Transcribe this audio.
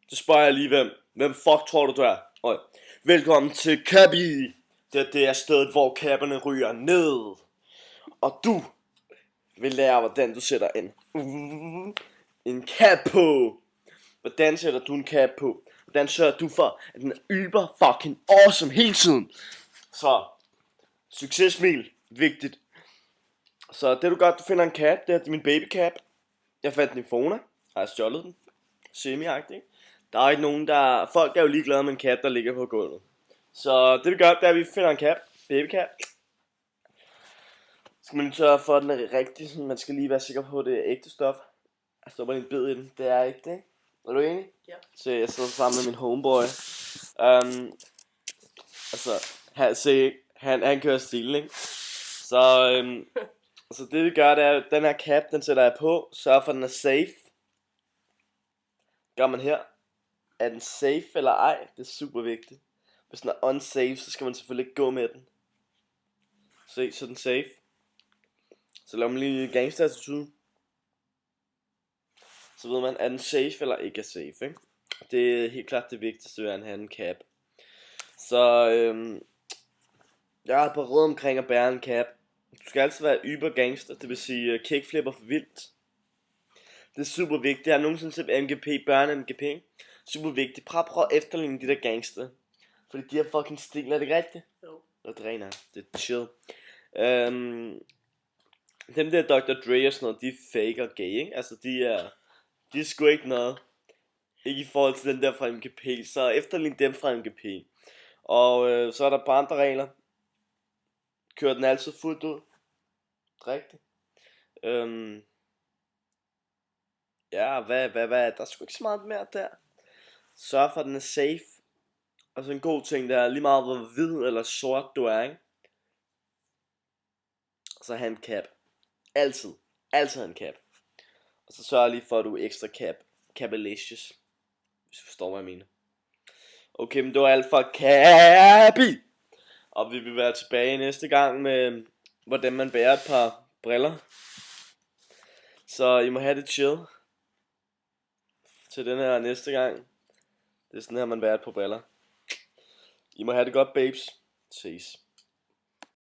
Så spørger jeg lige, hvem fuck tror du er? Okay. Velkommen til Kabi. Det er stedet, hvor kapperne ryger ned. Og du vil lære, hvordan du sætter en cap på. Hvordan sætter du en cap på? Hvordan sørger du for, at den er yber fucking awesome hele tiden? Så, succesmil, vigtigt. Så det du gør, du finder en cap, det er min baby cap. Jeg fandt den i Fona, har jeg stjålet den. Semi-agtig. Der er ikke nogen, folk er jo ligeglade med en kat, der ligger på gulvet. Så det vi gør, det er, at vi finder en cap, baby cap. Så skal man lige sørge for, at den er rigtig, så man skal lige være sikker på, at det er ægte stof. Jeg stopper lige en bid i den, det er ikke det. Er du enig? Ja. Så jeg sidder sammen med min homeboy. Han kører stil, ikke? Så det vi gør, det er, den her cap, den sætter jeg på. Sørger for, at den er safe. Gør man her. Er den safe eller ej? Det er super vigtigt. Hvis den er unsafe, så skal man selvfølgelig ikke gå med den. Se, så er den safe. Så laver man lige gangster-attitude. Så ved man, er den safe eller ikke er safe, ikke? Det er helt klart det vigtigste ved at have en cap. Så jeg er på råd omkring at bære en cap. Du skal altid være yber gangster, det vil sige kickflipper for vildt. Det er super vigtigt. Jeg har nogensinde set MGP, børne-MGP. Super vigtigt. Prøv at efterligne de der gangster. Fordi de har fucking stil, er det ikke rigtigt? Jo. Det er rent, det er chill. Dem der Dr. Dre og sådan noget, de er fake og gay, ikke? Altså de er sgu ikke noget. Ikke i forhold til den der fra MGP. Så efterligne dem fra MGP. Og så er der på andre regler. Kører den altid fuldt ud. Rigtigt. Ja, hvad, der er sgu ikke så meget mere der. Sørg for, at den er safe. Og så en god ting, der er lige meget, hvor hvid eller sort du er, ikke? Så have en cap. Altid en cap. Og så sørg lige for, at du er ekstra capalicious. Hvis du forstår, hvad jeg mener. Okay, men det var alt for Kabi. Og vi vil være tilbage næste gang med, hvordan man bærer et par briller. Så I må have det chill. Til den her næste gang. Det er sådan her, man bærer et par briller. I må have det godt, babes. Ses.